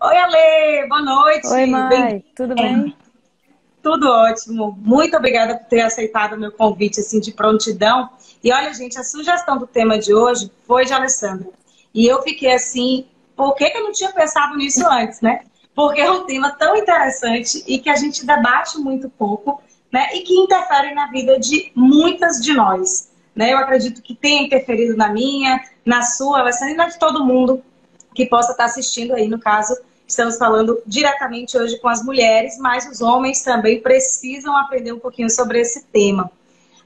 Oi, Ale, boa Oi, noite. Mai, tudo bem? Tudo ótimo. Muito obrigada por ter aceitado o meu convite assim de prontidão. E olha, gente, a sugestão do tema de hoje foi de Alessandra. E eu fiquei assim, por que que eu não tinha pensado nisso antes, né? Porque é um tema tão interessante e que a gente debate muito pouco, né? E que interfere na vida de muitas de nós, né? Eu acredito que tenha interferido na minha, na sua, Alessandra, e na de todo mundo que possa estar assistindo aí, no caso, estamos falando diretamente hoje com as mulheres, mas os homens também precisam aprender um pouquinho sobre esse tema.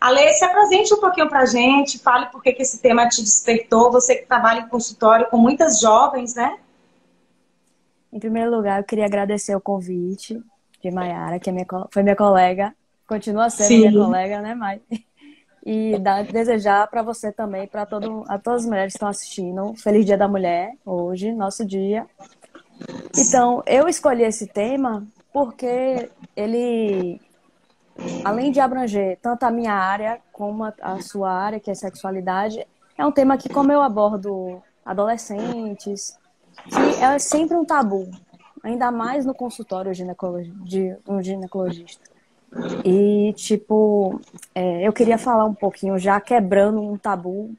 Ale, se apresente um pouquinho para a gente, fale por que esse tema te despertou, você que trabalha em consultório com muitas jovens, né? Em primeiro lugar, eu queria agradecer o convite de Maiara, que foi minha colega, continua sendo minha Sim. colega, né, Mai? E desejar para você também, para a todas as mulheres que estão assistindo, um Feliz Dia da Mulher, hoje, nosso dia. Então, eu escolhi esse tema porque ele, além de abranger tanto a minha área como a sua área, que é sexualidade, é um tema que, como eu abordo adolescentes, que é sempre um tabu, ainda mais no consultório de um ginecologista. E, tipo, eu queria falar um pouquinho, já quebrando um tabu.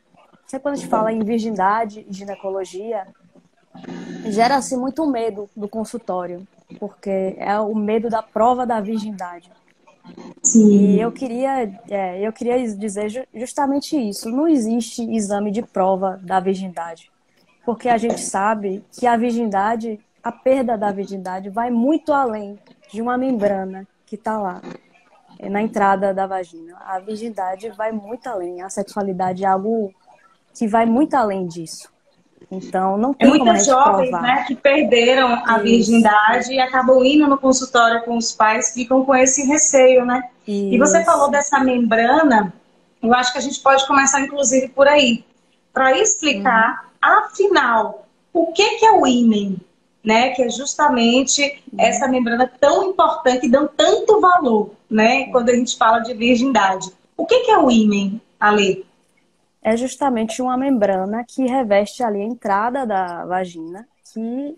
Sempre quando a gente fala em virgindade e ginecologia, gera-se muito medo do consultório, porque é o medo da prova da virgindade. E Sim. eu queria dizer justamente isso. Não existe exame de prova da virgindade, porque a gente sabe que a virgindade, a perda da virgindade vai muito além de uma membrana que está lá na entrada da vagina. A virgindade vai muito além. A sexualidade é algo que vai muito além disso. Então, não É tem como a muitas gente jovens, provar. né, que perderam a Isso, virgindade e acabam indo no consultório com os pais, ficam com esse receio, né? E você falou isso. dessa membrana, eu acho que a gente pode começar, inclusive, por aí, para Uhum. explicar, afinal, o que que é o ímen, né? Que é justamente essa Uhum. membrana tão importante e dão tanto valor, né? Quando a gente fala de virgindade. O que que é o ímen, Ale? É justamente uma membrana que reveste ali a entrada da vagina, que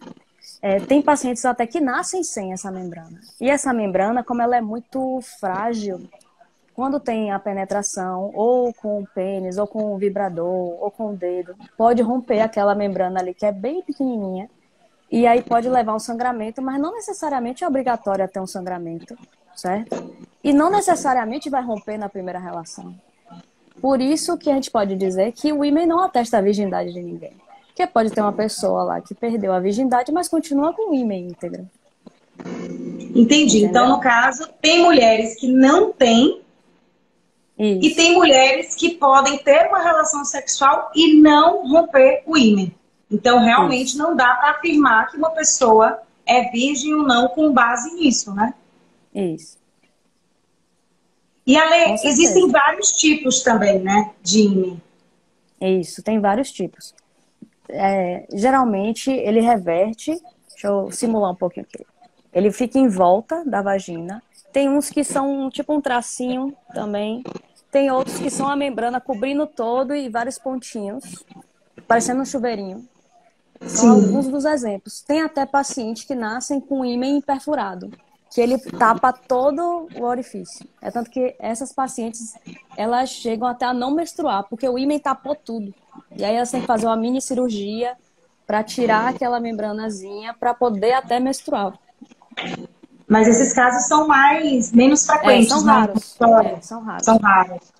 tem pacientes até que nascem sem essa membrana. E essa membrana, como ela é muito frágil, quando tem a penetração, ou com o pênis, ou com o vibrador, ou com o dedo, pode romper aquela membrana ali, que é bem pequenininha, e aí pode levar a um sangramento, mas não necessariamente é obrigatório ter um sangramento, certo? E não necessariamente vai romper na primeira relação. Por isso que a gente pode dizer que o ímen não atesta a virgindade de ninguém. Porque pode ter uma pessoa lá que perdeu a virgindade, mas continua com o ímen íntegro. Entendi. Então, Entendeu? no caso, tem mulheres que não têm. E Isso. tem mulheres que podem ter uma relação sexual e não romper o ímen. Então, realmente Isso. não dá para afirmar que uma pessoa é virgem ou não com base nisso, né? Isso. E, Com Ale, existem certeza. vários tipos também, né, de ímen. Isso. Tem vários tipos. Geralmente, ele reverte. Deixa eu simular um pouquinho aqui. Ele fica em volta da vagina. Tem uns que são tipo um tracinho também. Tem outros que são a membrana cobrindo todo e vários pontinhos, parecendo um chuveirinho. São alguns Sim. dos exemplos. Tem até pacientes que nascem com ímen perfurado, que ele tapa todo o orifício. É tanto que essas pacientes, elas chegam até a não menstruar, porque o ímen tapou tudo. E aí elas têm que fazer uma mini cirurgia para tirar aquela membranazinha para poder até menstruar. Mas esses casos são menos São frequentes, né, na raros. história. São São raros. raros.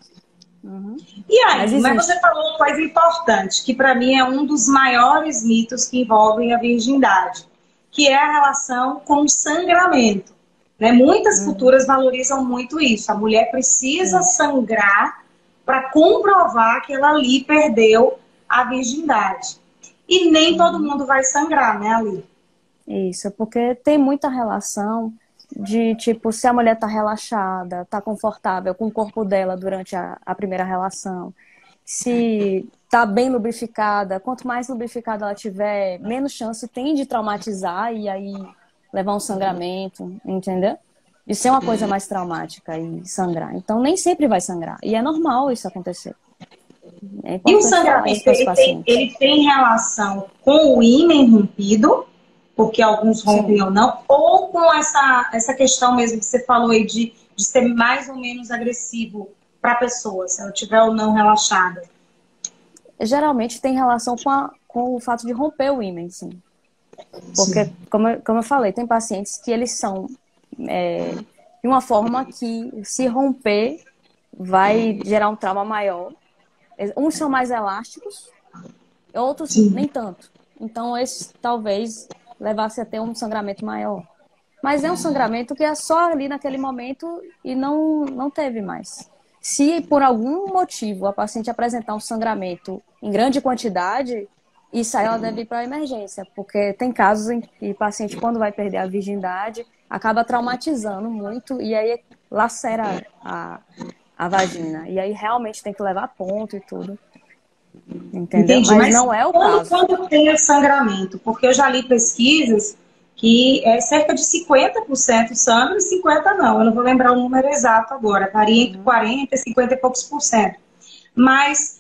Uhum. E Mas aí, mas você existe. falou uma coisa importante, que para mim é um dos maiores mitos que envolvem a virgindade, que é a relação com o sangramento. Né? Muitas Uhum. culturas valorizam muito isso. A mulher precisa Isso. sangrar para comprovar que ela ali perdeu a virgindade. E nem todo Uhum. mundo vai sangrar, né, Ali? Isso, porque tem muita relação de, tipo, se a mulher tá relaxada, tá confortável com o corpo dela durante a primeira relação, se tá bem lubrificada, quanto mais lubrificada ela tiver, menos chance tem de traumatizar e aí levar um sangramento, entendeu? De ser uma coisa mais traumática e sangrar. Então, nem sempre vai sangrar. E é normal isso acontecer. É E o importante falar isso sangramento, para os pacientes. ele tem relação com o ímen rompido porque alguns rompem Sim. ou não, ou com essa questão mesmo que você falou aí de ser mais ou menos agressivo para a pessoa, se ela estiver ou não relaxada. Geralmente tem relação com o fato de romper o ímã, sim. Porque, Sim. como eu falei, tem pacientes que eles são de uma forma que, se romper, vai gerar um trauma maior. Uns são mais elásticos, outros Sim. nem tanto. Então, esses talvez levasse a ter um sangramento maior. Mas é um sangramento que é só ali naquele momento e não teve mais. Se por algum motivo a paciente apresentar um sangramento em grande quantidade, isso aí ela deve ir para a emergência, porque tem casos em que o paciente, quando vai perder a virgindade, acaba traumatizando muito e aí lacera a vagina. E aí realmente tem que levar ponto e tudo, entendeu? Entendi, Mas mas não é o quando, caso. quando tem o sangramento? Porque eu já li pesquisas que é cerca de 50% sangue e 50% não. Eu não vou lembrar o número exato agora, varia entre 40% e 50 e poucos por cento. Mas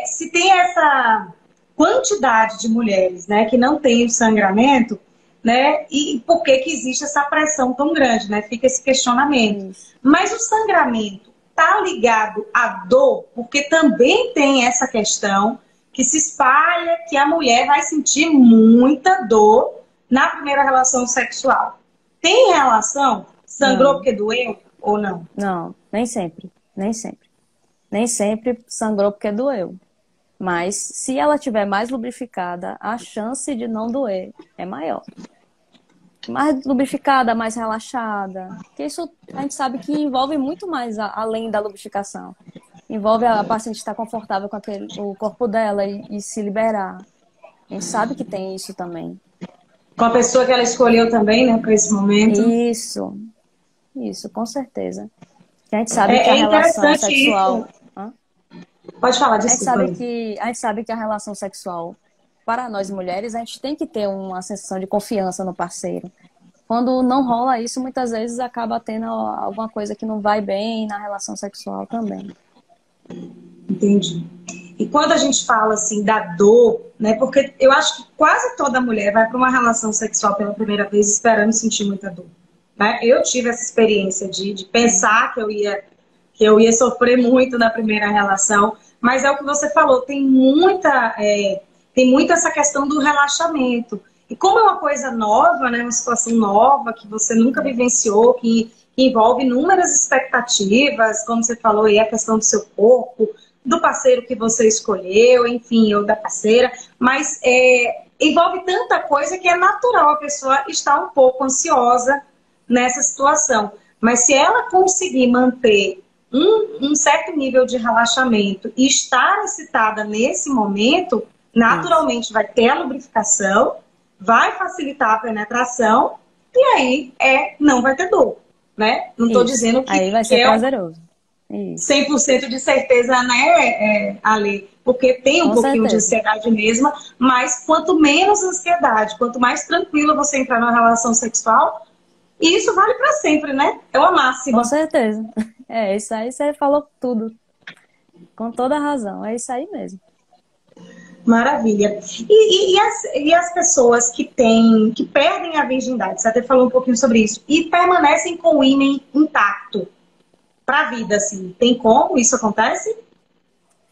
se tem essa quantidade de mulheres, né, que não tem o sangramento, né, e por que que existe essa pressão tão grande, né? Fica esse questionamento. Isso. Mas o sangramento está ligado à dor, porque também tem essa questão que se espalha que a mulher vai sentir muita dor na primeira relação sexual. Tem relação? Sangrou Não, porque doeu ou não? não, nem sempre, nem sempre. Nem sempre sangrou porque doeu. Mas se ela tiver mais lubrificada, a chance de não doer é maior. Mais lubrificada, mais relaxada. Porque isso a gente sabe que envolve muito mais além da lubrificação. Envolve a paciente estar confortável com o corpo dela e se liberar. A gente sabe que tem isso também. Com a pessoa que ela escolheu também, né, para esse momento. Isso, com certeza. A gente sabe que É, a é relação interessante isso. sexual. Hã? Pode falar, A gente desculpa sabe aí. que a gente sabe que a relação sexual, para nós mulheres, a gente tem que ter uma sensação de confiança no parceiro. Quando não rola isso, muitas vezes acaba tendo alguma coisa que não vai bem na relação sexual também. Entendi. E quando a gente fala assim da dor, né? Porque eu acho que quase toda mulher vai para uma relação sexual pela primeira vez esperando sentir muita dor. Né? Eu tive essa experiência de pensar que eu ia sofrer muito na primeira relação, mas é o que você falou, tem muito essa questão do relaxamento. E como é uma coisa nova, né, uma situação nova que você nunca vivenciou, que envolve inúmeras expectativas, como você falou aí, a questão do seu corpo, do parceiro que você escolheu, enfim, ou da parceira, mas envolve tanta coisa que é natural a pessoa estar um pouco ansiosa nessa situação. Mas se ela conseguir manter um certo nível de relaxamento e estar excitada nesse momento, Isso. naturalmente vai ter a lubrificação, vai facilitar a penetração e aí não vai ter dor, né? Não estou Isso. dizendo que, Aí vai que ser é um prazeroso. Isso. 100% de certeza, né, Ale? Porque tem um Com pouquinho de certeza. ansiedade mesmo, mas quanto menos ansiedade, quanto mais tranquilo você entrar numa relação sexual, isso vale para sempre, né? É uma Com máxima. certeza. É, isso aí você falou tudo. Com toda a razão. É isso aí mesmo. Maravilha. E as pessoas que perdem a virgindade, você até falou um pouquinho sobre isso, e permanecem com o ímã intacto para a vida, assim, tem como isso acontece?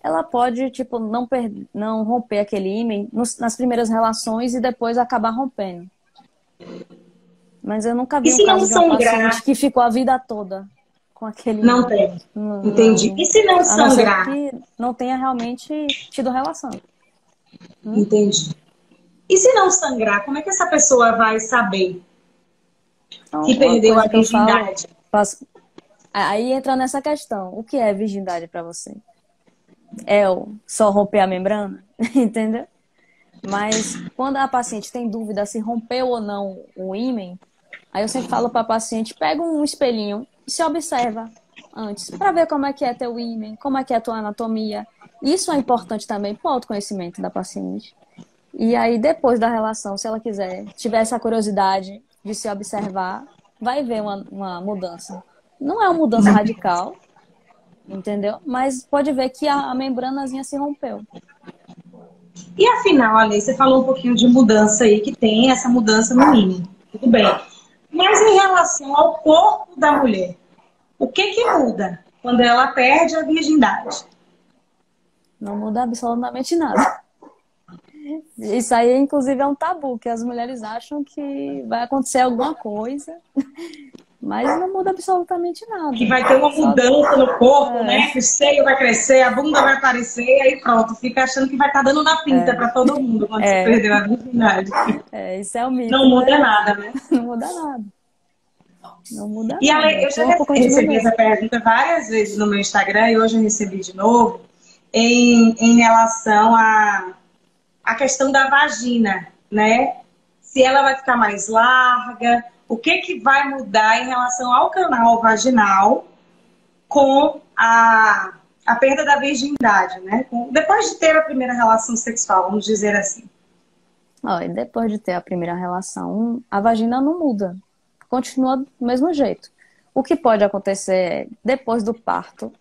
Ela pode, tipo, não romper aquele ímã nas primeiras relações e depois acabar rompendo. Mas eu nunca E vi um se não caso de uma paciente sangrar? que ficou a vida toda com aquele Não ímã. tem. Entendi. Não. E se não A não ser sangrar? que não tenha realmente tido relação. Hum? Entendi. E se não sangrar, como é que essa pessoa vai saber Então, que uma perdeu a coisa que eu falo, virgindade? aí entra nessa questão. O que é virgindade para você? É só romper a membrana? Entendeu? Mas quando a paciente tem dúvida se rompeu ou não o ímã, aí eu sempre falo para a paciente, pega um espelhinho e se observa antes, para ver como é que é teu ímã, como é que é a tua anatomia. Isso é importante também para o autoconhecimento da paciente. E aí, depois da relação, se ela quiser, tiver essa curiosidade de se observar, vai ver uma mudança. Não é uma mudança radical, entendeu? Mas pode ver que a membranazinha se rompeu. E afinal, Ale, você falou um pouquinho de mudança aí, que tem essa mudança no mínimo. Tudo bem. Mas em relação ao corpo da mulher, o que que muda quando ela perde a virgindade? Não muda absolutamente nada. Isso aí, inclusive, é um tabu, que as mulheres acham que vai acontecer alguma coisa, mas não muda absolutamente nada. Que vai ter uma Só... mudança no corpo, É, né? Que o seio vai crescer, a bunda vai aparecer, aí pronto, fica achando que vai estar dando na pinta para todo mundo quando você é, perdeu a virgindade. isso é o mito, Não muda mas nada, né? não muda nada. Não muda E Ale, nada. O eu já corpo continua recebi essa mesmo. pergunta várias vezes no meu Instagram e hoje eu recebi de novo em relação à questão da vagina, né? Se ela vai ficar mais larga, o que que vai mudar em relação ao canal vaginal com a perda da virgindade, né? Depois de ter a primeira relação sexual, vamos dizer assim. Ó, e depois de ter a primeira relação, a vagina não muda. Continua do mesmo jeito. O que pode acontecer é, depois do parto,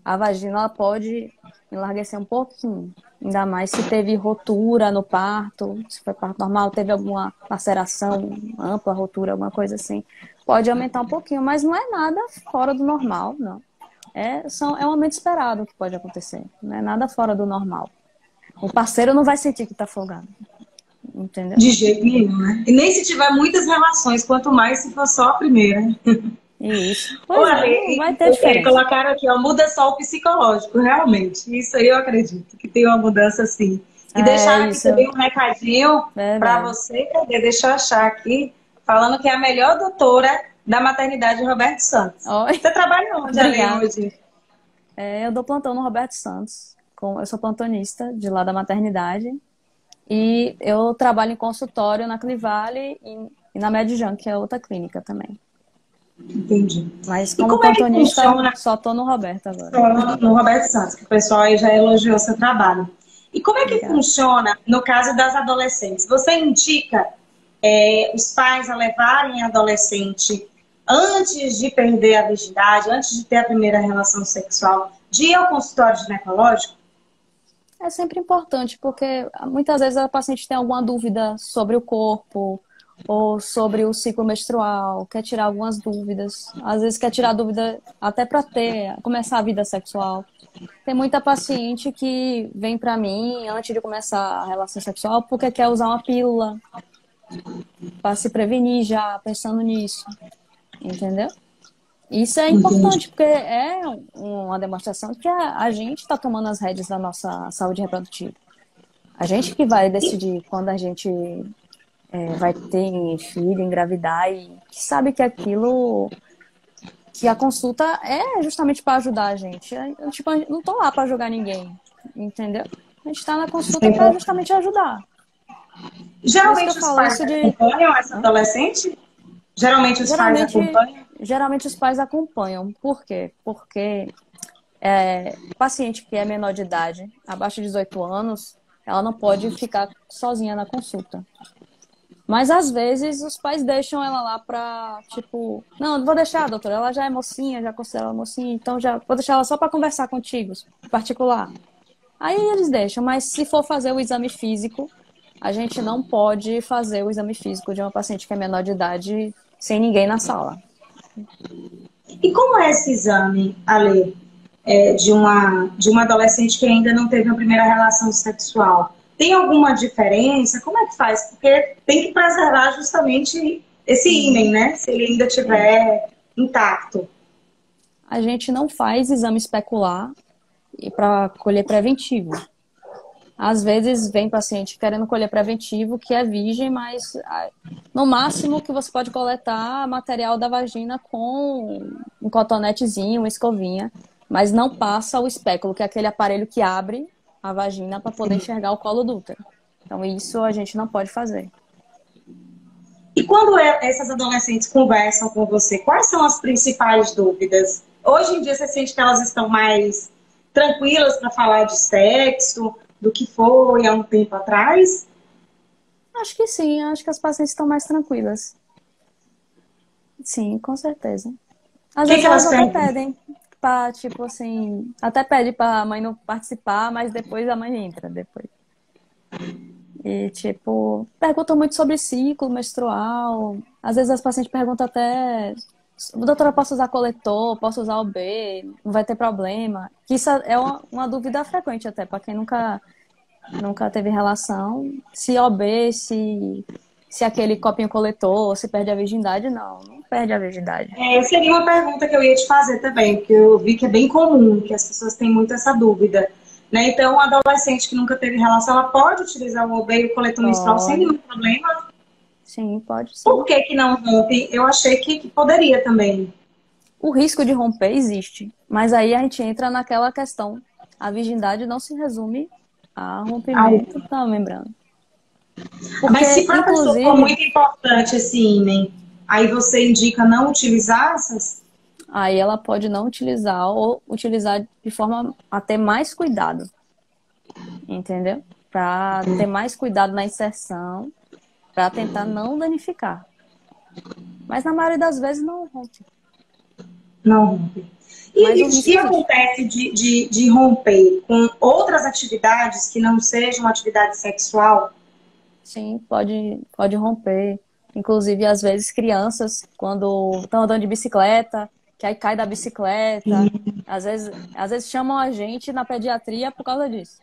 a vagina ela pode enlarguecer um pouquinho. Ainda mais se teve rotura no parto, se foi parto normal, teve alguma laceração ampla, rotura, alguma coisa assim. Pode aumentar um pouquinho, mas não é nada fora do normal, não. É um aumento esperado que pode acontecer. Não é nada fora do normal. O parceiro não vai sentir que tá folgado. Entendeu? De jeito nenhum, né? E nem se tiver muitas relações, quanto mais se for só a primeira. Isso. Pois Olha, é, não vai ter diferença. colocaram aqui, ó, muda só o psicológico, realmente. Isso aí eu acredito, que tem uma mudança sim. E É deixaram aqui isso, também um recadinho para verdade. você, cadê? Deixa eu achar aqui, falando que é a melhor doutora da maternidade Roberto Santos. Oi, Você trabalha onde, Ale, obrigada. hoje? Eu dou plantão no Roberto Santos. Eu sou plantonista de lá da maternidade. E eu trabalho em consultório na Clivale e na Medjan, que é outra clínica também. Entendi. Mas E como como é que plantonista, funciona só tô no Roberto agora. no Roberto Santos, que o pessoal aí já elogiou seu trabalho? E como é que Obrigada. funciona no caso das adolescentes? Você indica os pais a levarem a adolescente antes de perder a virgindade, antes de ter a primeira relação sexual, de ir ao consultório ginecológico? É sempre importante, porque muitas vezes a paciente tem alguma dúvida sobre o corpo ou sobre o ciclo menstrual, quer tirar algumas dúvidas. Às vezes quer tirar dúvida até para começar a vida sexual. Tem muita paciente que vem para mim antes de começar a relação sexual porque quer usar uma pílula para se prevenir já, pensando nisso, entendeu? Isso é Entendi. importante, porque é uma demonstração que a gente está tomando as rédeas da nossa saúde reprodutiva. A gente que vai decidir quando a gente vai ter filho, engravidar, e que sabe que aquilo, que a consulta é justamente para ajudar a gente. Tipo, eu não tô lá para julgar ninguém, entendeu? A gente está na consulta para justamente ajudar. Por isso que eu Geralmente os falo pais isso de... acompanham essa Hã? adolescente? Geralmente os pais Geralmente, acompanham? geralmente os pais acompanham. Por quê? Porque paciente que é menor de idade, abaixo de 18 anos, ela não pode ficar sozinha na consulta. Mas às vezes os pais deixam ela lá pra, tipo, não vou deixar, doutora, ela já é mocinha, já considero ela mocinha, então já vou deixar ela só para conversar contigo, particular. Aí eles deixam, mas se for fazer o exame físico, a gente não pode fazer o exame físico de uma paciente que é menor de idade sem ninguém na sala. E como é esse exame, Ale, de uma adolescente que ainda não teve a primeira relação sexual? Tem alguma diferença? Como é que faz? Porque tem que preservar justamente esse ímen, né? Se ele ainda Sim. estiver intacto. A gente não faz exame especular e para colher preventivo. Às vezes vem paciente querendo colher preventivo, que é virgem, mas no máximo que você pode coletar material da vagina com um cotonetezinho, uma escovinha, mas não passa o espéculo, que é aquele aparelho que abre a vagina para poder enxergar o colo do útero. Então isso a gente não pode fazer. E quando essas adolescentes conversam com você, quais são as principais dúvidas? Hoje em dia você sente que elas estão mais tranquilas para falar de sexo do que foi há um tempo atrás? Acho que sim, acho que as pacientes estão mais tranquilas. Sim, com certeza. O Às que vezes que elas elas até perguntam? pedem pra, tipo assim, até pede pra mãe não participar, mas depois a mãe entra depois. E, tipo, perguntam muito sobre ciclo menstrual. Às vezes as pacientes perguntam até, doutora, posso usar coletor? Posso usar o B? Não vai ter problema? Que isso é uma dúvida frequente até, para quem nunca teve relação. Se OB, se aquele copinho coletor, se perde a virgindade, não perde a virgindade. Seria uma pergunta que eu ia te fazer também, porque eu vi que é bem comum, que as pessoas têm muito essa dúvida. Né? Então, uma adolescente que nunca teve relação, ela pode utilizar o OB e o coletor menstrual sem Pode, nenhum problema? sim, pode Por sim. que não rompe? Eu achei que poderia também. O risco de romper existe, mas aí a gente entra naquela questão. A virgindade não se resume a rompimento da membrana. Mas se Porque, para a pessoa for inclusive, muito importante esse ímã, aí você indica não utilizar essas? aí ela pode não utilizar ou utilizar de forma a ter mais cuidado, entendeu? Para ter mais cuidado na inserção, para tentar não danificar. Mas na maioria das vezes não rompe. Não rompe. Mas E, o risco e existe. acontece de romper com outras atividades que não sejam atividade sexual? Sim, pode romper. Inclusive, às vezes, crianças, quando estão andando de bicicleta, que aí cai da bicicleta, às vezes chamam a gente na pediatria por causa disso.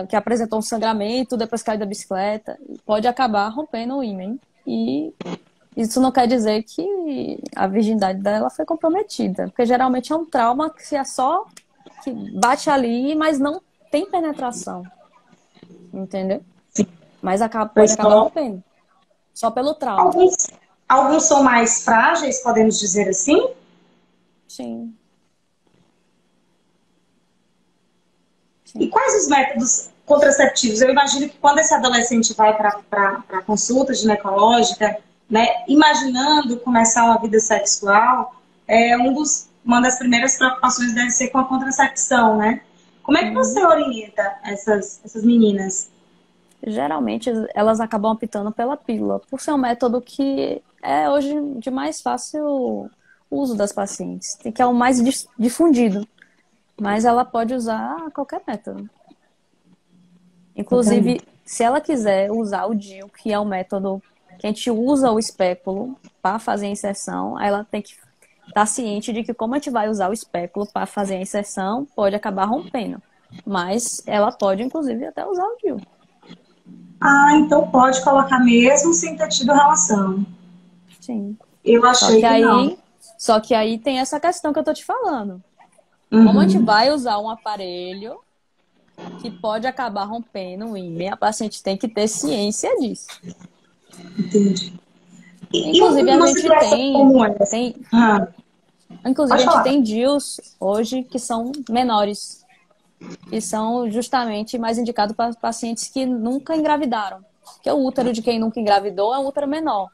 Que apresentou um sangramento, depois cai da bicicleta, pode acabar rompendo o ímã. E isso não quer dizer que a virgindade dela foi comprometida, porque geralmente é um trauma que é só que bate ali, mas não tem penetração, entendeu? Mas Foi pode acabar só rompendo, só pelo trauma. alguns, alguns são mais frágeis, podemos dizer assim? Sim, E sim. quais os métodos contraceptivos? Eu imagino que quando esse adolescente vai para a consulta ginecológica, né, imaginando começar uma vida sexual, uma das primeiras preocupações deve ser com a contracepção, né? Como é que você Uhum. orienta essas meninas? Geralmente elas acabam optando pela pílula, por ser um método que é hoje de mais fácil uso das pacientes, que é o mais difundido, mas ela pode usar qualquer método. Entendi. Inclusive, se ela quiser usar o DIU, que é o método que a gente usa o espéculo para fazer a inserção, aí ela tem que estar ciente de que como a gente vai usar o espéculo para fazer a inserção, pode acabar rompendo. Mas ela pode, inclusive, até usar o DIU. Ah, então pode colocar mesmo sem ter tido relação. Sim. Eu Só achei que que não. aí, só que aí tem essa questão que eu tô te falando. Como a gente Uhum, vai usar um aparelho que pode acabar rompendo o ímã, a paciente tem que ter ciência disso. entendi. E Inclusive a uma gente situação tem, como essa? tem, Ah, inclusive pode a gente falar. tem DIUs hoje que são menores, que são justamente mais indicados para pacientes que nunca engravidaram. Porque o útero de quem nunca engravidou é um útero menor.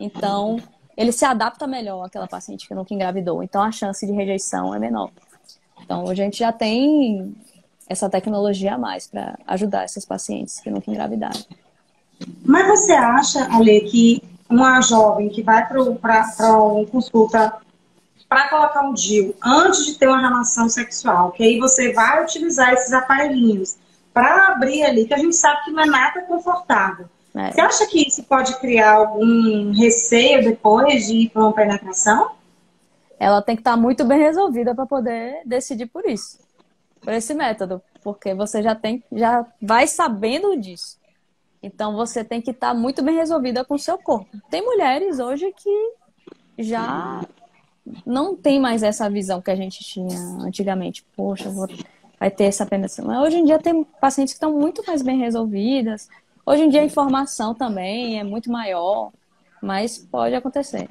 Então, ele se adapta melhor àquela paciente que nunca engravidou. Então, a chance de rejeição é menor. Então, a gente já tem essa tecnologia a mais para ajudar essas pacientes que nunca engravidaram. Mas você acha, Ale, que uma jovem que vai para uma consulta para colocar um DIU antes de ter uma relação sexual, que aí você vai utilizar esses aparelhinhos para abrir ali, que a gente sabe que não é nada confortável. Você É, acha que isso pode criar algum receio depois de ir para uma penetração? ela tem que estar muito bem resolvida para poder decidir por isso, por esse método, porque você já vai sabendo disso. Então você tem que estar muito bem resolvida com o seu corpo. Tem mulheres hoje que já não tem mais essa visão que a gente tinha antigamente. Poxa, vai ter essa penetração. Mas hoje em dia tem pacientes que estão muito mais bem resolvidas. Hoje em dia a informação também é muito maior, mas pode acontecer.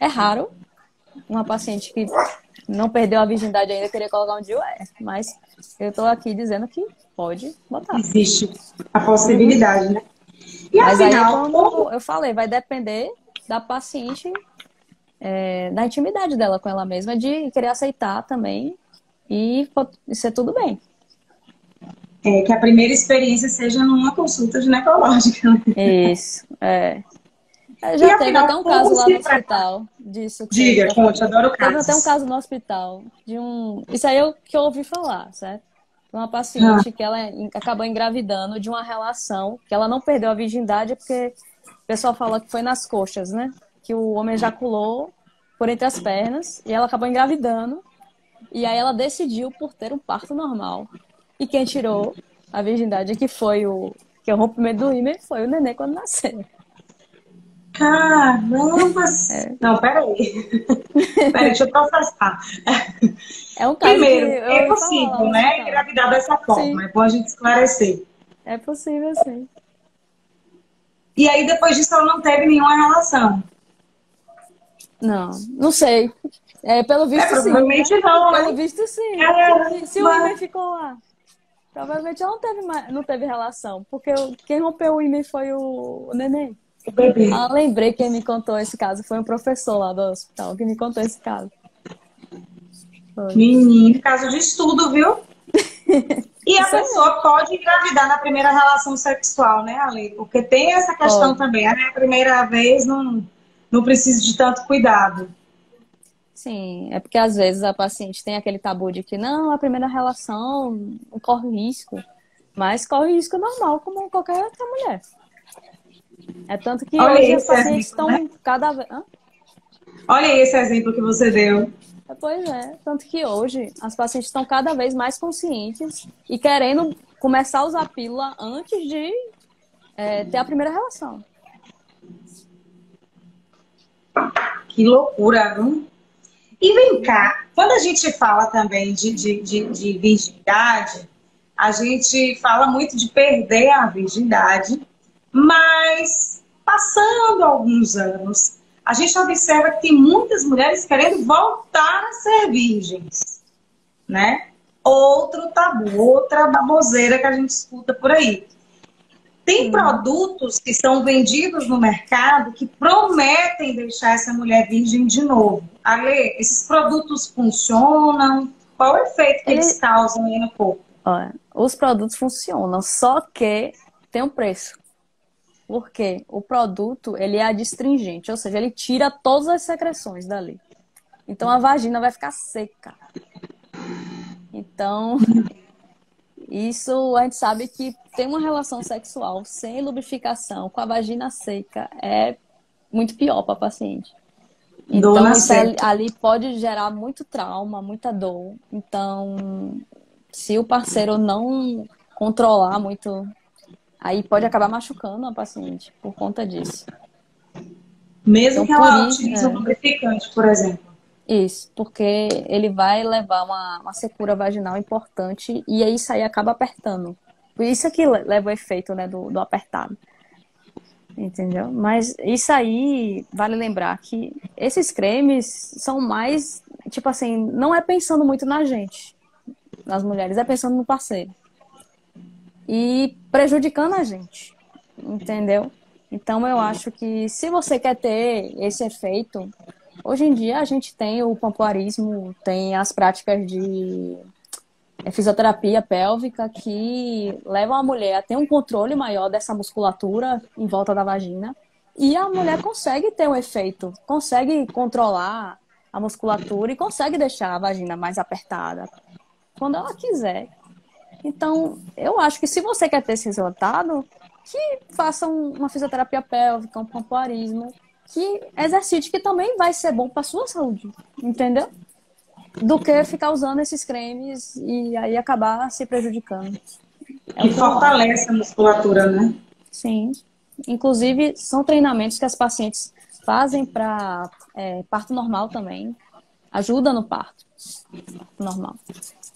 É raro uma paciente que não perdeu a virgindade ainda querer colocar um DIU, mas eu estou aqui dizendo que pode botar. Existe a Uhum. possibilidade, né? E Mas aí é afinal, como eu falei, vai depender da paciente, da intimidade dela com ela mesma, de querer aceitar também e ser tudo bem. que a primeira experiência seja numa consulta ginecológica. Né? Isso, é. E Já teve até afinal, um caso como lá no se prepara? hospital disso que Diga, eu conte, falei. adoro Teve até um casos. caso no hospital de um. Isso aí eu que eu ouvi falar, certo? Foi uma Ah, paciente que ela acabou engravidando de uma relação que ela não perdeu a virgindade porque o pessoal fala que foi nas coxas, né? Que o homem ejaculou por entre as pernas e ela acabou engravidando. E aí ela decidiu por ter um parto normal. E quem tirou a virgindade, que é o rompimento do ímã, foi o neném quando nasceu. caramba! É, Não, peraí. Peraí, deixa eu processar. é um caso que Primeiro, eu é ouvi falar lá possível, no né, hospital. engravidar dessa Sim, forma. É bom a gente esclarecer. é possível, sim. E aí, depois disso, ela não teve nenhuma relação. Não, não sei. É, pelo É, visto, sim, né? provavelmente não, Pelo hein? visto, sim. Se o Caramba! ímã ficou lá, provavelmente ela não teve relação, porque quem rompeu o ímã foi o neném. O bebê. Ah, lembrei quem me contou esse caso. Foi um professor lá do hospital que me contou esse caso. Foi. Menino, caso de estudo, viu? E a Isso aí é. pessoa pode engravidar na primeira relação sexual, né, Ale? Porque tem essa questão Pode. também. A primeira vez não precisa de tanto cuidado. Sim, é porque às vezes a paciente tem aquele tabu de que não, a primeira relação não corre risco, mas corre risco normal, como qualquer outra mulher. É tanto que Olha hoje as esse pacientes exemplo, né? estão cada vez. Olha esse exemplo que você deu. Pois é, tanto que hoje as pacientes estão cada vez mais conscientes e querendo começar a usar a pílula antes de ter a primeira relação. Que loucura, viu? E vem cá, quando a gente fala também de virgindade, a gente fala muito de perder a virgindade, mas passando alguns anos, a gente observa que tem muitas mulheres querendo voltar a ser virgens, né? Outro tabu, outra baboseira que a gente escuta por aí. Tem Sim. produtos que são vendidos no mercado que prometem deixar essa mulher virgem de novo. Ale, esses produtos funcionam? Qual é o efeito que eles Ele, causam aí no corpo? olha, os produtos funcionam, só que tem um preço. Porque o produto, ele é adstringente, ou seja, ele tira todas as secreções dali. Então a vagina vai ficar seca. Então, isso a gente sabe que ter uma relação sexual sem lubrificação, com a vagina seca, é muito pior para a paciente. Dona Então, isso certa. ali pode gerar muito trauma, muita dor. Então, se o parceiro não controlar muito, aí pode acabar machucando a paciente por conta disso. Mesmo Então, que por ela isso, utilize um lubrificante, por exemplo. isso, porque ele vai levar uma secura vaginal importante e aí isso aí acaba apertando. Por isso é que leva o efeito, né, do apertado. Entendeu? Mas isso aí, vale lembrar que esses cremes são mais, tipo assim, não é pensando muito na gente, nas mulheres, é pensando no parceiro. E prejudicando a gente, entendeu? Então eu acho que se você quer ter esse efeito, hoje em dia a gente tem o pompoarismo, tem as práticas de fisioterapia pélvica que levam a mulher a ter um controle maior dessa musculatura em volta da vagina. E a mulher consegue ter um efeito, consegue controlar a musculatura e consegue deixar a vagina mais apertada quando ela quiser. Então, eu acho que se você quer ter esse resultado, que faça uma fisioterapia pélvica, um pompoarismo, que exercite que também vai ser bom para sua saúde, entendeu? Do que ficar usando esses cremes e aí acabar se prejudicando. É o Que que eu acho. fortalece a musculatura, né? Sim. Inclusive, são treinamentos que as pacientes fazem para parto normal também. Ajuda no parto normal.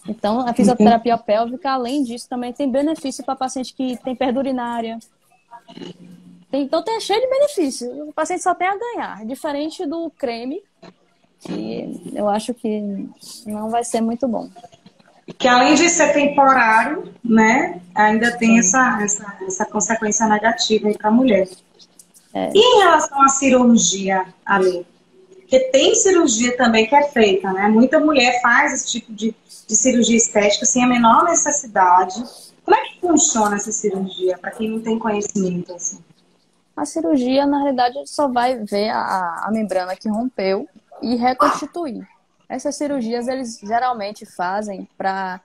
Então, a fisioterapia pélvica, além disso, também tem benefício para paciente que tem perda urinária. Então, tem cheio de benefício. O paciente só tem a ganhar. Diferente do creme, que eu acho que não vai ser muito bom. Que além de ser temporário, né, ainda tem Sim. essa consequência negativa para a mulher. E É. em relação à cirurgia, Ale? Porque tem cirurgia também que é feita, né? Muita mulher faz esse tipo de cirurgia estética sem a menor necessidade. Como é que funciona essa cirurgia, para quem não tem conhecimento, assim? A cirurgia, na realidade, só vai ver a membrana que rompeu e reconstituir. Essas cirurgias, eles geralmente fazem para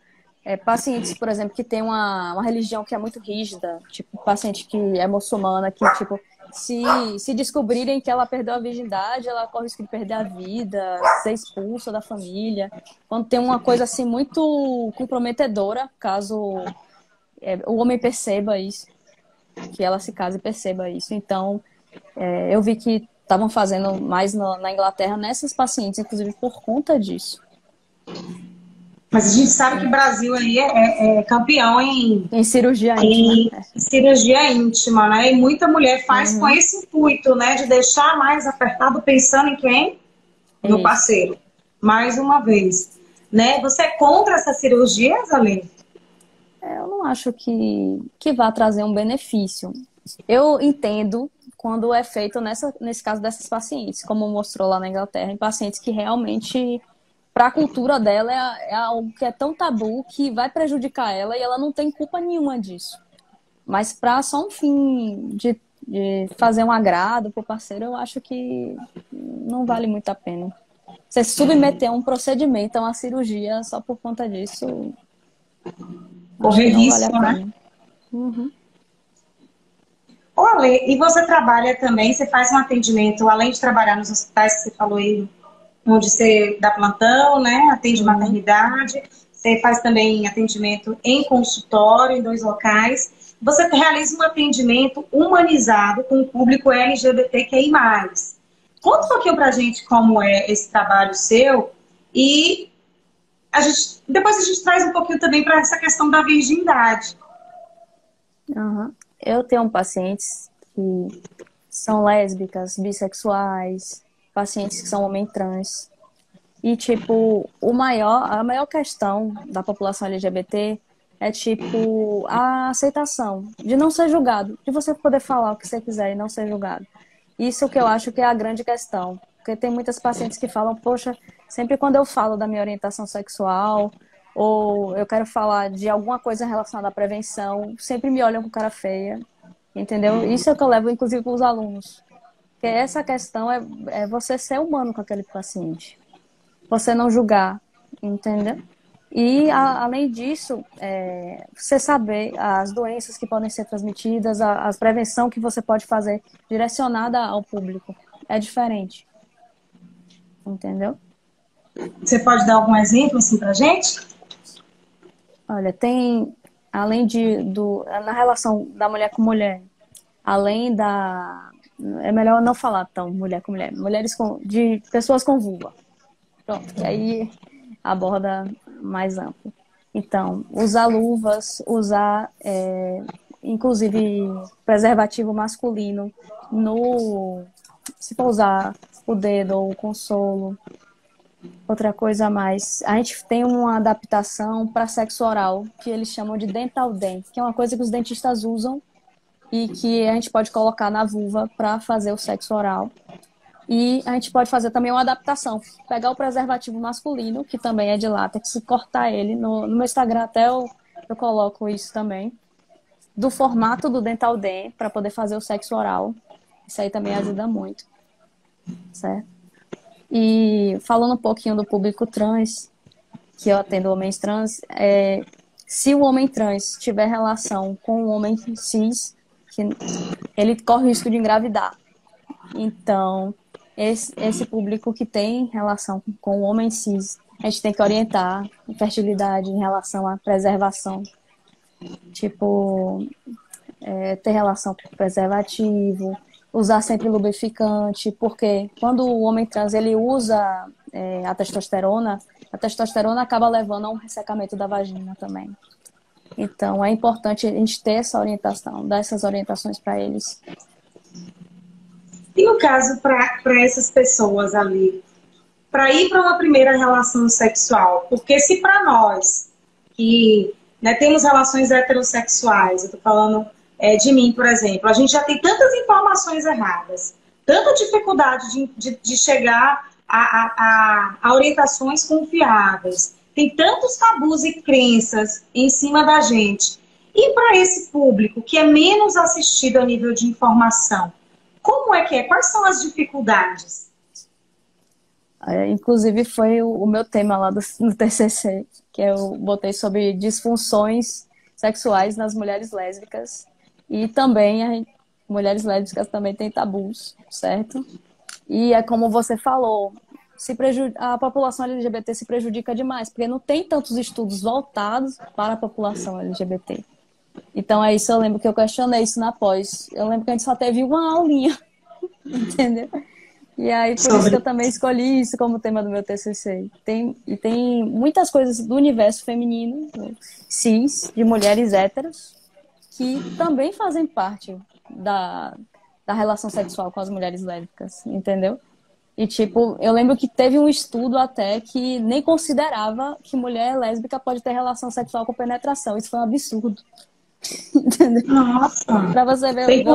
pacientes, por exemplo, que tem uma religião que é muito rígida, tipo, paciente que é muçulmana, que, tipo, se descobrirem que ela perdeu a virgindade, ela corre o risco de perder a vida, ser expulsa da família. Quando tem uma coisa, assim, muito comprometedora, caso o homem perceba isso, que ela se case e perceba isso. Então, eu vi que estavam fazendo mais na Inglaterra nessas pacientes, inclusive por conta disso. Mas a gente sabe que o Brasil aí é campeão Em cirurgia íntima. em cirurgia íntima, né? E muita mulher faz com esse intuito, né? De deixar mais apertado, pensando em quem? No Isso. parceiro. Mais uma vez. Né? Você é contra essas cirurgias, Aline? Eu não acho que vá trazer um benefício. Eu entendo quando é feito nesse caso dessas pacientes, como mostrou lá na Inglaterra, em pacientes que realmente, para a cultura dela, é algo que é tão tabu que vai prejudicar ela e ela não tem culpa nenhuma disso. Mas para só um fim de fazer um agrado para o parceiro, eu acho que não vale muito a pena. Você submeter a um procedimento, a uma cirurgia, só por conta disso, acho que Correr não vale a risco, né? pena. Uhum. Ô, Ale, e você trabalha também, você faz um atendimento, além de trabalhar nos hospitais que você falou aí, onde você dá plantão, né? Atende maternidade, você faz também atendimento em consultório, em 2 locais. Você realiza um atendimento humanizado com o público LGBTQI+. Conta um pouquinho pra gente como é esse trabalho seu e depois a gente traz um pouquinho também para essa questão da virgindade. Uhum. Eu tenho pacientes que são lésbicas, bissexuais, pacientes que são homem trans. E, tipo, a maior questão da população LGBT é, tipo, a aceitação de não ser julgado, de você poder falar o que você quiser e não ser julgado. Isso que eu acho que é a grande questão. Porque tem muitas pacientes que falam, poxa, sempre quando eu falo da minha orientação sexual ou eu quero falar de alguma coisa relacionada à prevenção, sempre me olham com cara feia, entendeu? Isso é o que eu levo, inclusive, para os alunos. Porque essa questão é você ser humano com aquele paciente. Você não julgar, entendeu? E, além disso, você saber as doenças que podem ser transmitidas, a prevenção que você pode fazer direcionada ao público. É diferente. Entendeu? Você pode dar algum exemplo assim pra gente? Olha, tem, além na relação da mulher com mulher, além da... É melhor não falar tão mulher com mulher. De pessoas com vulva. Pronto, que aí aborda mais amplo. Então, usar luvas, usar, inclusive, preservativo masculino se for usar o dedo ou o consolo. Outra coisa a mais, a gente tem uma adaptação para sexo oral, que eles chamam de dental dam, que é uma coisa que os dentistas usam e que a gente pode colocar na vulva para fazer o sexo oral. E a gente pode fazer também uma adaptação. Pegar o preservativo masculino, que também é de látex, e cortar ele. No meu Instagram até eu coloco isso também. Do formato do dental dam, para poder fazer o sexo oral. Isso aí também ajuda muito. Certo? E falando um pouquinho do público trans, que eu atendo homens trans, se o homem trans tiver relação com o homem cis, ele corre o risco de engravidar. Então, esse público que tem relação com o homem cis, a gente tem que orientar em fertilidade em relação à preservação. Tipo, ter relação com preservativo, usar sempre lubrificante, porque quando o homem trans ele usa a testosterona acaba levando a um ressecamento da vagina também. Então, é importante a gente ter essa orientação, dar essas orientações para eles. E no caso, para essas pessoas ali, para ir para uma primeira relação sexual, porque se para nós, que temos relações heterossexuais, eu estou falando de mim, por exemplo, a gente já tem tantas informações erradas, tanta dificuldade de chegar a orientações confiáveis, tem tantos tabus e crenças em cima da gente. E para esse público que é menos assistido a nível de informação, como é que é? Quais são as dificuldades? Inclusive foi o meu tema lá no TCC, que eu botei sobre disfunções sexuais nas mulheres lésbicas. E também, mulheres lésbicas também têm tabus, certo? E é como você falou, a população LGBT se prejudica demais, porque não tem tantos estudos voltados para a população LGBT. Então é isso, eu lembro que eu questionei isso na pós. Eu lembro que a gente só teve uma aulinha, entendeu? E aí, por isso que eu também escolhi isso como tema do meu TCC. Tem muitas coisas do universo feminino, cis, de mulheres héteros, que também fazem parte da relação sexual com as mulheres lésbicas, entendeu? E, tipo, eu lembro que teve um estudo até que nem considerava que mulher lésbica pode ter relação sexual com penetração. Isso foi um absurdo. Entendeu? Nossa! Pra você ver Bem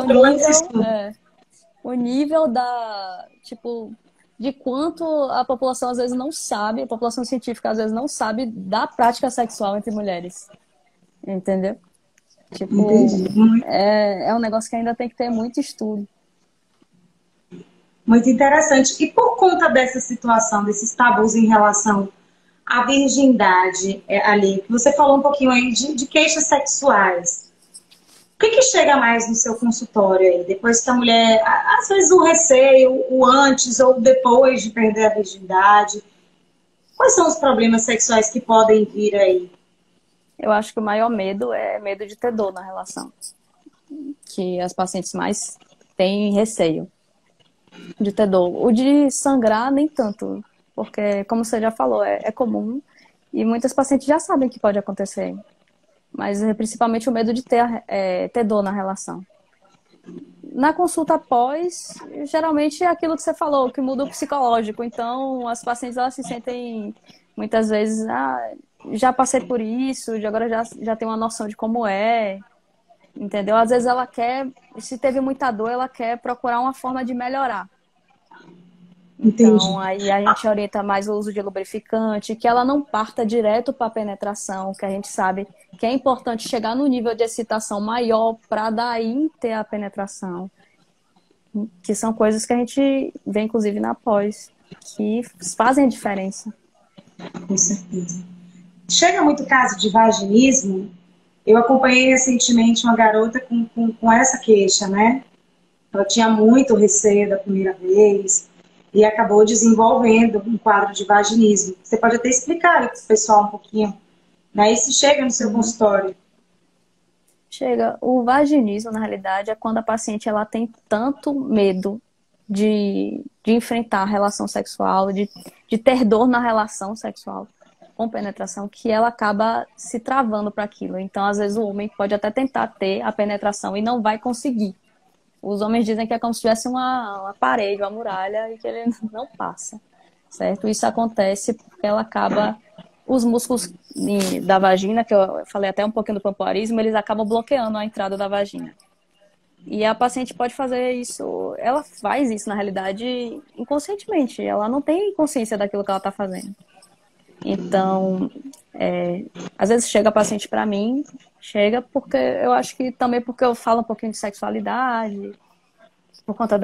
o nível tipo, de quanto a população às vezes não sabe, a população científica às vezes não sabe da prática sexual entre mulheres. Entendeu? Tipo, é um negócio que ainda tem que ter muito estudo. Muito interessante. E por conta dessa situação, desses tabus em relação à virgindade, ali, que você falou um pouquinho aí de queixas sexuais. O que chega mais no seu consultório aí? Depois que a mulher, às vezes o receio, o antes ou depois de perder a virgindade. Quais são os problemas sexuais que podem vir aí? Eu acho que o maior medo é medo de ter dor na relação. Que as pacientes mais têm receio de ter dor. O de sangrar, nem tanto. Porque, como você já falou, é comum. E muitas pacientes já sabem que pode acontecer. Mas é principalmente o medo de ter dor na relação. Na consulta após, geralmente é aquilo que você falou, que muda o psicológico. Então, as pacientes elas se sentem, muitas vezes, já passei por isso, agora já tenho uma noção de como é. Entendeu? Às vezes ela quer, se teve muita dor, ela quer procurar uma forma de melhorar. Então, Entendi. aí a gente orienta mais o uso de lubrificante, que ela não parta direto para a penetração, que a gente sabe que é importante chegar no nível de excitação maior para daí ter a penetração. Que são coisas que a gente vê, inclusive, na pós, que fazem a diferença. Com certeza. Chega muito caso de vaginismo. Eu acompanhei recentemente uma garota com essa queixa, né? Ela tinha muito receio da primeira vez e acabou desenvolvendo um quadro de vaginismo. Você pode até explicar para o pessoal um pouquinho, né? E se chega no seu consultório? Chega. O vaginismo, na realidade, é quando a paciente ela tem tanto medo de enfrentar a relação sexual, de ter dor na relação sexual com penetração, que ela acaba se travando para aquilo. Então, às vezes, o homem pode até tentar ter a penetração e não vai conseguir. Os homens dizem que é como se tivesse uma parede, uma muralha, e que ele não passa, certo? Isso acontece porque ela acaba... Os músculos da vagina, que eu falei até um pouquinho do pompoarismo, eles acabam bloqueando a entrada da vagina. E a paciente pode fazer isso, ela faz isso, na realidade, inconscientemente. Ela não tem consciência daquilo que ela está fazendo. Então, às vezes chega a paciente para mim, chega porque eu acho que também porque eu falo um pouquinho de sexualidade, por conta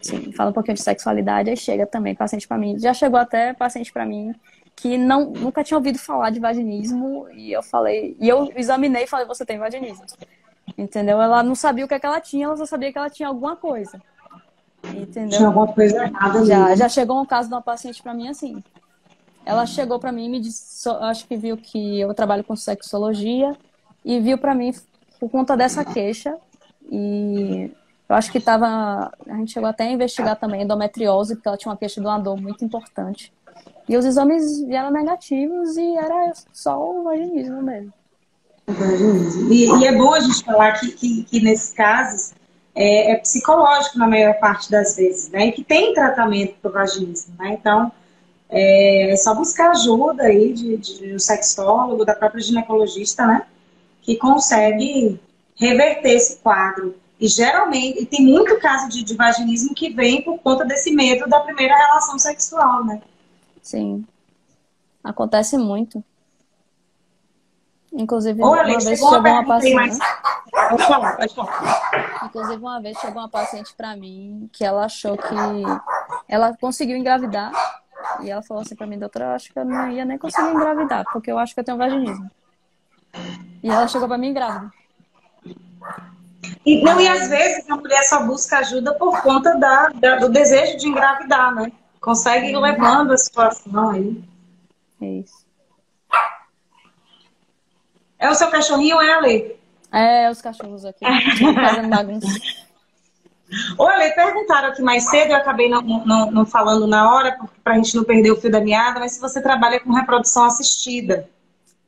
Sim, fala um pouquinho de sexualidade, aí chega também paciente para mim. Já chegou até paciente para mim que nunca tinha ouvido falar de vaginismo e eu examinei e falei, você tem vaginismo. Entendeu? Ela não sabia o que é que ela tinha, ela só sabia que ela tinha alguma coisa. Entendeu? Tinha alguma coisa errada ali. Já chegou um caso de uma paciente para mim assim. Ela chegou para mim e me disse, acho que viu que eu trabalho com sexologia e viu para mim por conta dessa queixa e eu acho que a gente chegou até a investigar também endometriose, porque ela tinha uma queixa de uma dor muito importante. E os exames vieram negativos e era só o vaginismo mesmo. E é bom a gente falar que nesses casos é psicológico na maior parte das vezes, né? E que tem tratamento para o vaginismo, né? Então, é só buscar ajuda aí de um sexólogo, da própria ginecologista, né? Que consegue reverter esse quadro. E geralmente, tem muito caso de vaginismo que vem por conta desse medo da primeira relação sexual, né? Sim. Acontece muito. Inclusive, Ô, uma Alex, vez chegou chegou uma pergunta aí, paciente. Pode falar, pode falar. Inclusive, uma vez chegou uma paciente para mim que ela achou que ela conseguiu engravidar. E ela falou assim para mim, doutora, eu acho que eu não ia nem conseguir engravidar, porque eu acho que eu tenho vaginismo. E ela chegou para mim grávida. E, não, e às vezes a mulher só busca ajuda por conta do desejo de engravidar, né? Consegue ir levando a situação aí. É isso. É o seu cachorrinho, é, Ale? É, os cachorros aqui fazendo bagunça. Olha, perguntaram aqui mais cedo, eu acabei não falando na hora, para a gente não perder o fio da meada, mas se você trabalha com reprodução assistida.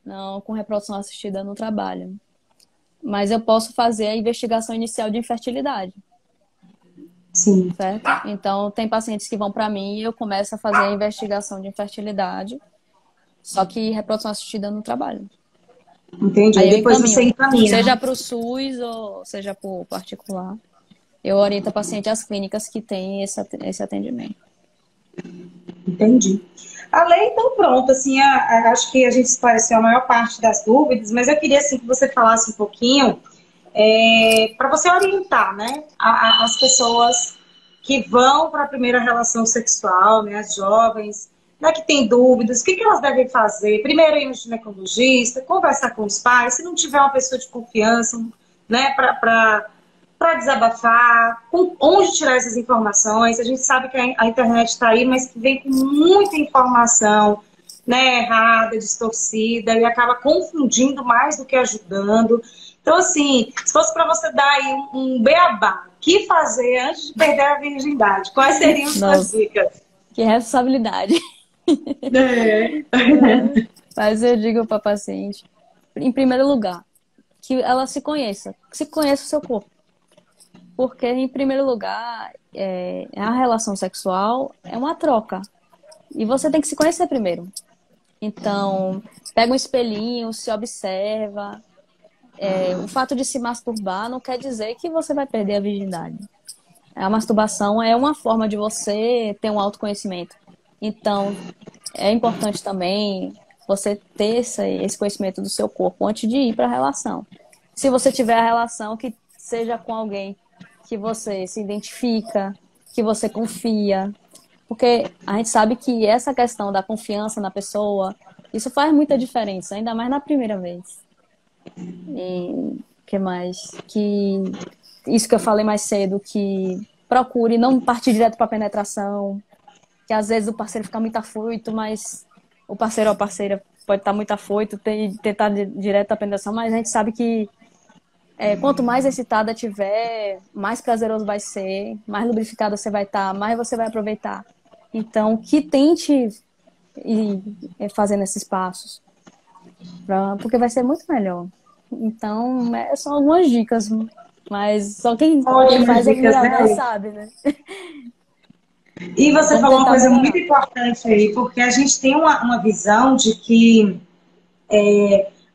Não, com reprodução assistida eu não trabalho. Mas eu posso fazer a investigação inicial de infertilidade. Sim. Certo? Então, tem pacientes que vão para mim e eu começo a fazer a investigação de infertilidade. Só que reprodução assistida eu não trabalho. Entendi. Aí eu Depois você encaminha. seja para o SUS ou seja para o particular. Eu oriento o paciente às clínicas que têm esse atendimento. Entendi. A lei, então, pronto, assim, acho que a gente esclareceu a maior parte das dúvidas, mas eu queria, assim, que você falasse um pouquinho, para você orientar, né, as pessoas que vão para a primeira relação sexual, né, as jovens, né, que têm dúvidas, o que elas devem fazer? Primeiro ir no ginecologista, conversar com os pais, se não tiver uma pessoa de confiança, né, para desabafar, onde tirar essas informações. A gente sabe que a internet está aí, mas que vem com muita informação, né, errada, distorcida, e acaba confundindo mais do que ajudando. Então, assim, se fosse para você dar aí um beabá, o que fazer antes de perder a virgindade? Quais seriam as suas dicas? Que responsabilidade. Mas eu digo para a paciente, em primeiro lugar, que ela se conheça o seu corpo. Porque, em primeiro lugar, a relação sexual é uma troca. E você tem que se conhecer primeiro. Então, pega um espelhinho, se observa. O fato de se masturbar não quer dizer que você vai perder a virgindade. A masturbação é uma forma de você ter um autoconhecimento. Então, é importante também você ter esse conhecimento do seu corpo antes de ir para a relação. Se você tiver a relação, que seja com alguém que você se identifica, que você confia. Porque a gente sabe que essa questão da confiança na pessoa, isso faz muita diferença, ainda mais na primeira vez. E que mais? Que isso que eu falei mais cedo, que procure não partir direto para a penetração, que às vezes o parceiro fica muito afoito, mas o parceiro ou a parceira pode estar muito afoito e tentar direto a penetração, mas a gente sabe que quanto mais excitada tiver, mais prazeroso vai ser, mais lubrificada você vai estar, mais você vai aproveitar. Então, que tente ir fazendo esses passos, porque vai ser muito melhor. Então, são algumas dicas, mas só quem faz a primeira vez sabe, né? E você falou uma coisa muito importante aí, porque a gente tem uma visão de que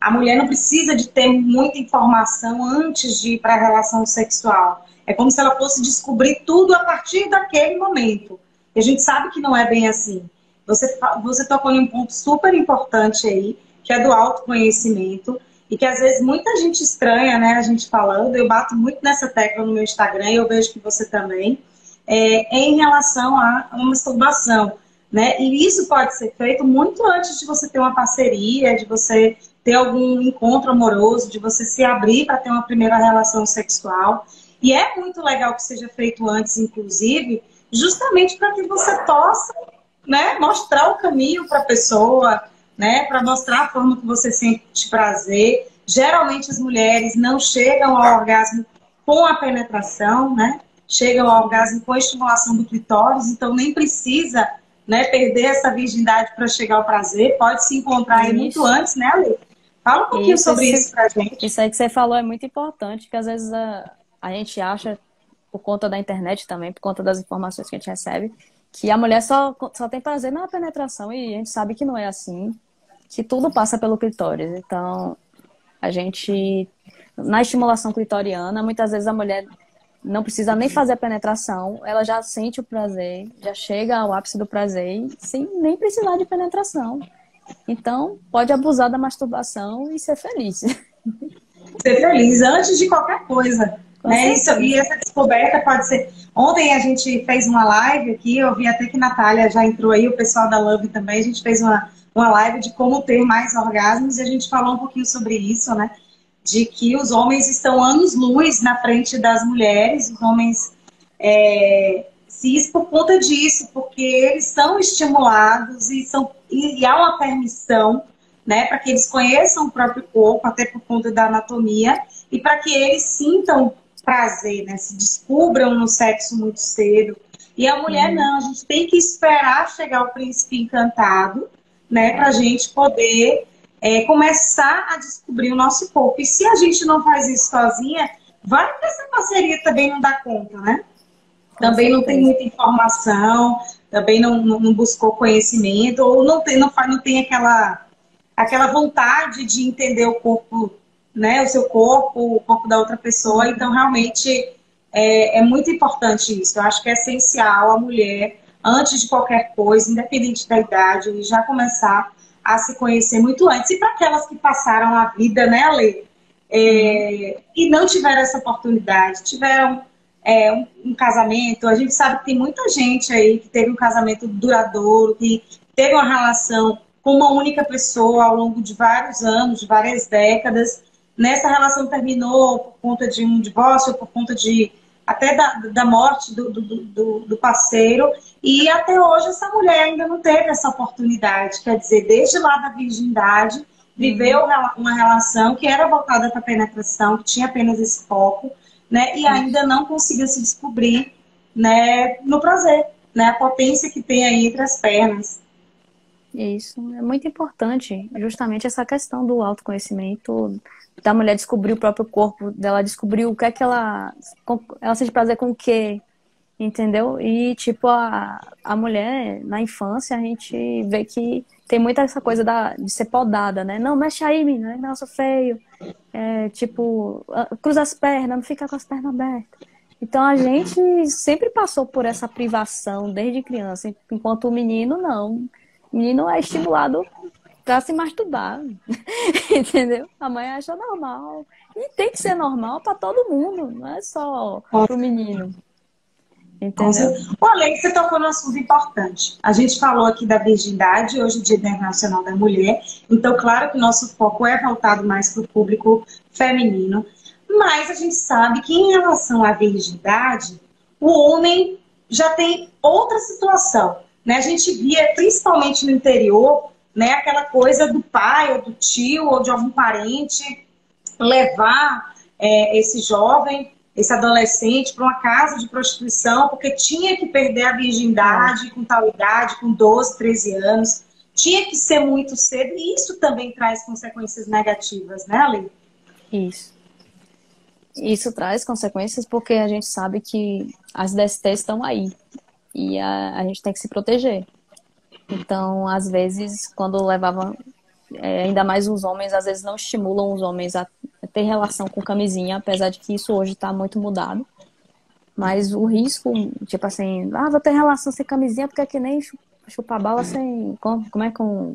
a mulher não precisa de ter muita informação antes de ir para a relação sexual. É como se ela fosse descobrir tudo a partir daquele momento. E a gente sabe que não é bem assim. Você tocou em um ponto super importante aí, que é do autoconhecimento, e que às vezes muita gente estranha, né, a gente falando. Eu bato muito nessa tecla no meu Instagram, e eu vejo que você também, em relação à masturbação. Né? E isso pode ser feito muito antes de você ter uma parceria, de você ter algum encontro amoroso, de você se abrir para ter uma primeira relação sexual. E é muito legal que seja feito antes, inclusive, justamente para que você possa, né, mostrar o caminho para a pessoa, né, para mostrar a forma que você sente prazer. Geralmente as mulheres não chegam ao orgasmo com a penetração, né? Chegam ao orgasmo com a estimulação do clitóris, então nem precisa, né, perder essa virgindade para chegar ao prazer, pode se encontrar aí muito antes, né, Ale? Fala um pouquinho sobre isso pra gente. Isso aí que você falou é muito importante, que às vezes a gente acha, por conta da internet também, por conta das informações que a gente recebe, que a mulher só tem prazer na penetração, e a gente sabe que não é assim, que tudo passa pelo clitóris. Então, a gente, na estimulação clitoriana, muitas vezes a mulher não precisa nem fazer a penetração, ela já sente o prazer, já chega ao ápice do prazer, sem nem precisar de penetração. Então, pode abusar da masturbação e ser feliz. ser feliz antes de qualquer coisa. Né? Isso, e essa descoberta pode ser... Ontem a gente fez uma live aqui, eu vi até que Natália já entrou aí, o pessoal da Love também, a gente fez uma live de como ter mais orgasmos e a gente falou um pouquinho sobre isso, né? De que os homens estão anos-luz na frente das mulheres, os homens cis por conta disso, porque eles são estimulados e há uma permissão, né, para que eles conheçam o próprio corpo, até por conta da anatomia, e para que eles sintam prazer, né, se descubram no sexo muito cedo. E a mulher não, a gente tem que esperar chegar o príncipe encantado, né, para a gente poder começar a descobrir o nosso corpo. E se a gente não faz isso sozinha, vai que essa parceria também não dá conta, né? Também não tem muita informação, também não buscou conhecimento, ou não tem aquela vontade de entender o corpo, né? O seu corpo, o corpo da outra pessoa. Então, realmente, é muito importante isso. Eu acho que é essencial a mulher, antes de qualquer coisa, independente da idade, já começar a se conhecer muito antes. E para aquelas que passaram a vida, né, Ale? E não tiveram essa oportunidade, tiveram um casamento, a gente sabe que tem muita gente aí que teve um casamento duradouro, que teve uma relação com uma única pessoa ao longo de vários anos, de várias décadas. Nessa relação terminou por conta de um divórcio, por conta até da morte do parceiro, e até hoje essa mulher ainda não teve essa oportunidade, quer dizer, desde lá da virgindade, viveu uma relação que era voltada para a penetração, que tinha apenas esse foco, né, e ainda não conseguiu se descobrir, né, no prazer, né, a potência que tem aí entre as pernas. Isso, é muito importante, justamente essa questão do autoconhecimento, da mulher descobrir o próprio corpo, dela descobrir o que é que ela sente prazer com o quê, entendeu? E, tipo, a mulher, na infância, a gente vê que tem muita essa coisa de ser podada, né? Não, mexe aí, menina, não, eu sou feio. Tipo, cruza as pernas, não fica com as pernas abertas. Então, a gente sempre passou por essa privação desde criança, enquanto o menino, não. O menino é estimulado pra se masturbar, entendeu? A mãe acha normal. E tem que ser normal pra todo mundo, não é só pro menino. Entendeu? Olha, você tocou num assunto importante. A gente falou aqui da virgindade, hoje é Dia Internacional da Mulher, então claro que o nosso foco é voltado mais para o público feminino, mas a gente sabe que em relação à virgindade, o homem já tem outra situação, né? A gente via, principalmente no interior, né, aquela coisa do pai ou do tio ou de algum parente levar esse jovem, esse adolescente, para uma casa de prostituição, porque tinha que perder a virgindade com tal idade, com 12, 13 anos. Tinha que ser muito cedo, e isso também traz consequências negativas, né, Ale? Isso traz consequências porque a gente sabe que as DSTs estão aí. E a gente tem que se proteger. Então, às vezes, quando levava... ainda mais os homens, às vezes não estimulam os homens a ter relação com camisinha, apesar de que isso hoje está muito mudado. Mas o risco, tipo assim, vou ter relação sem camisinha porque é que nem chupar bala sem... Como é com...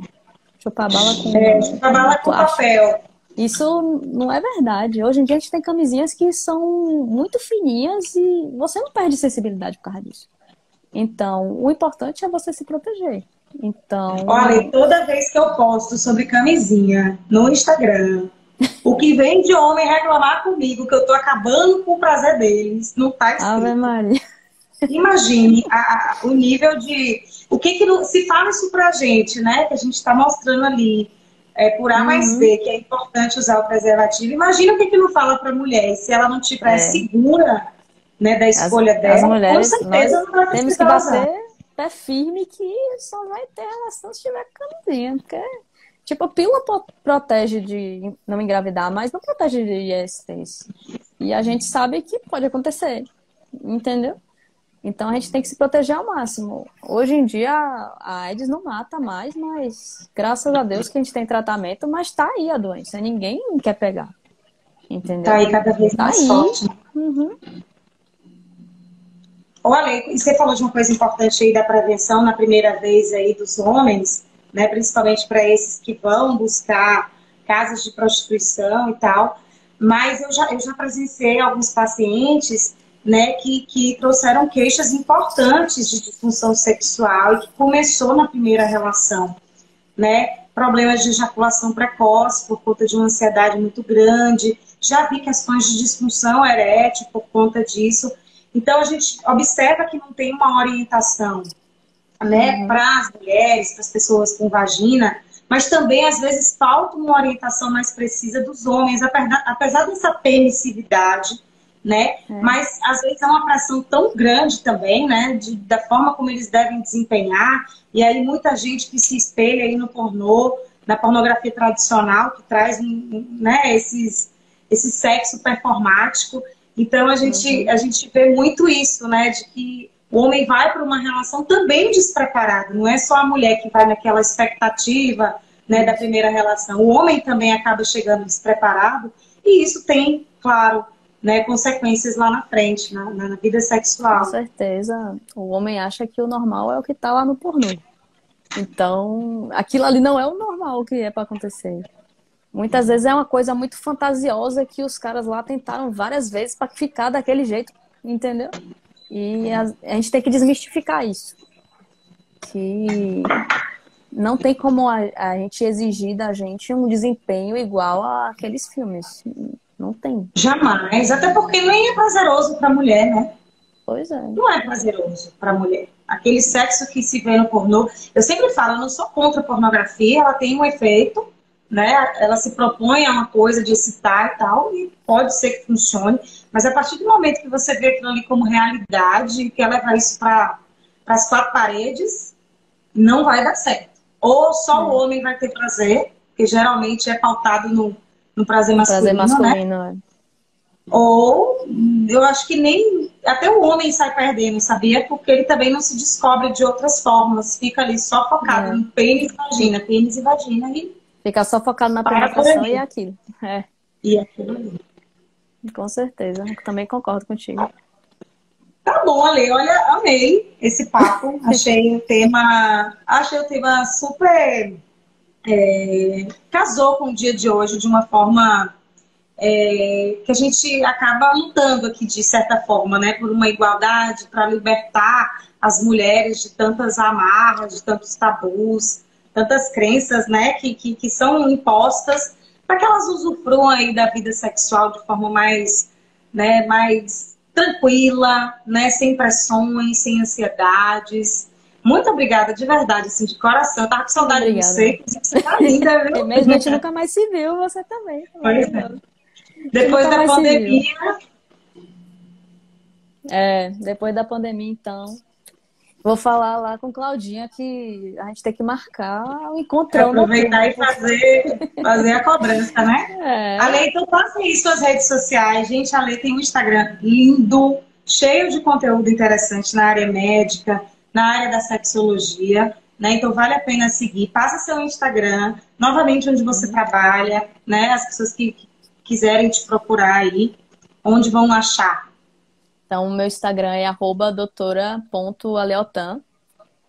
Chupar bala com... chupar bala com papel. Isso não é verdade. Hoje em dia a gente tem camisinhas que são muito fininhas e você não perde sensibilidade por causa disso. Então, o importante é você se proteger. Então... Olha, toda vez que eu posto sobre camisinha no Instagram, o que vem de homem reclamar comigo que eu tô acabando com o prazer deles, não tá escrito. Ave Maria. Imagine o nível de... O que não se fala isso pra gente, né? Que a gente tá mostrando ali, por A mais B, que é importante usar o preservativo. Imagina o que não fala pra mulher. E se ela não tiver segura, né, da escolha dela, as mulheres, com certeza não vai precisar. Temos que bater pé firme que só vai ter relação se tiver camisinha, porque tipo, a pílula protege de não engravidar, mas não protege de ISTs. E a gente sabe que pode acontecer, entendeu? Então a gente tem que se proteger ao máximo. Hoje em dia a AIDS não mata mais, mas graças a Deus que a gente tem tratamento, mas tá aí a doença, ninguém quer pegar, entendeu? Tá aí cada vez mais forte. Olha, você falou de uma coisa importante aí da prevenção na primeira vez aí dos homens, né? Principalmente para esses que vão buscar casas de prostituição e tal. mas eu já presenciei alguns pacientes, né, que trouxeram queixas importantes de disfunção sexual e que começou na primeira relação, né? Problemas de ejaculação precoce por conta de uma ansiedade muito grande. Já vi questões de disfunção erétil por conta disso. Então, a gente observa que não tem uma orientação, né, para as mulheres, para as pessoas com vagina, mas também, às vezes, falta uma orientação mais precisa dos homens, apesar dessa permissividade, né? Mas, às vezes, é uma pressão tão grande também, né, da forma como eles devem desempenhar, e aí muita gente que se espelha aí no pornô, na pornografia tradicional, que traz, né, esse sexo performático. Então, a gente vê muito isso, né, de que o homem vai para uma relação também despreparado. Não é só a mulher que vai naquela expectativa, né, da primeira relação. O homem também acaba chegando despreparado. E isso tem, claro, né, consequências lá na frente, na vida sexual. Com certeza. O homem acha que o normal é o que tá lá no pornô. Então, aquilo ali não é o normal que é para acontecer. Muitas vezes é uma coisa muito fantasiosa que os caras lá tentaram várias vezes para ficar daquele jeito, entendeu? E a gente tem que desmistificar isso. Que não tem como a gente exigir da gente um desempenho igual àqueles filmes. Não tem. Jamais. Até porque nem é prazeroso para a mulher, né? Pois é. Não é prazeroso para a mulher. Aquele sexo que se vê no pornô. Eu sempre falo, eu não sou contra a pornografia, ela tem um efeito, né? Ela se propõe a uma coisa de excitar e tal, e pode ser que funcione. Mas a partir do momento que você vê aquilo ali como realidade e quer levar isso para as quatro paredes, não vai dar certo. Ou só o homem vai ter prazer, que geralmente é pautado no prazer masculino, né? Ou eu acho que nem até o homem sai perdendo, sabia? Porque ele também não se descobre de outras formas. Fica ali só focado no pênis e vagina. E fica só focado na penetração e aquilo. E aquilo ali. Com certeza. Também concordo contigo. Tá bom, Ale. Olha, amei esse papo. Achei o tema super... casou com o dia de hoje de uma forma... que a gente acaba lutando aqui, de certa forma, né, por uma igualdade, para libertar as mulheres de tantas amarras, de tantos tabus, tantas crenças, né, que são impostas, para que elas usufruam aí da vida sexual de forma mais, né, mais tranquila, né, sem pressões, sem ansiedades. Muito obrigada, de verdade, assim, de coração. Eu tava com saudade de você, você tá linda, viu? E mesmo a gente nunca mais se viu, você também. Pois é. Depois da pandemia. Depois da pandemia, então. Vou falar lá com Claudinha que a gente tem que marcar o encontrão. Aproveitar e fazer a cobrança, né? Ale, então faça aí suas redes sociais. Gente, a Ale tem um Instagram lindo, cheio de conteúdo interessante na área médica, na área da sexologia, né? Então vale a pena seguir. Passa seu Instagram, novamente onde você trabalha, né? As pessoas que quiserem te procurar aí, onde vão achar? Então, o meu Instagram é @doutora.aleotan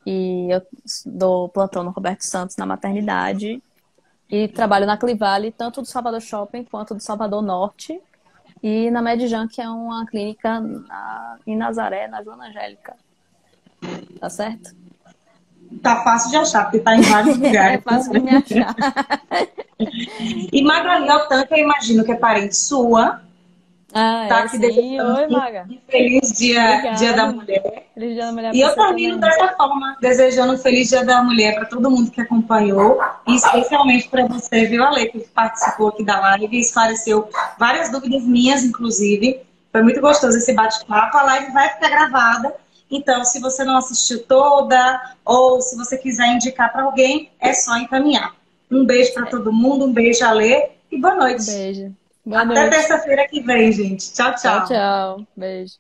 e eu dou plantão no Roberto Santos, na maternidade, e trabalho na Clivale, tanto do Salvador Shopping quanto do Salvador Norte, e na Medjan, que é uma clínica em Nazaré, na Joana Angélica. Tá certo? Tá fácil de achar, porque tá em vários lugares. É fácil de me achar. E Magali Altan, que eu imagino que é parente sua. Tá aqui desejando Oi, Maga. Feliz dia da Mulher. Feliz Dia da Mulher. E eu termino dessa forma, desejando um feliz Dia da Mulher para todo mundo que acompanhou, e especialmente para você, viu, Ale, que participou aqui da live e esclareceu várias dúvidas minhas, inclusive. Foi muito gostoso esse bate-papo. A live vai ficar gravada, então se você não assistiu toda, ou se você quiser indicar para alguém, é só encaminhar. Um beijo para todo mundo, um beijo, Ale, e boa noite. Um beijo. Até terça-feira que vem, gente. Tchau, tchau. Tchau, tchau. Beijo.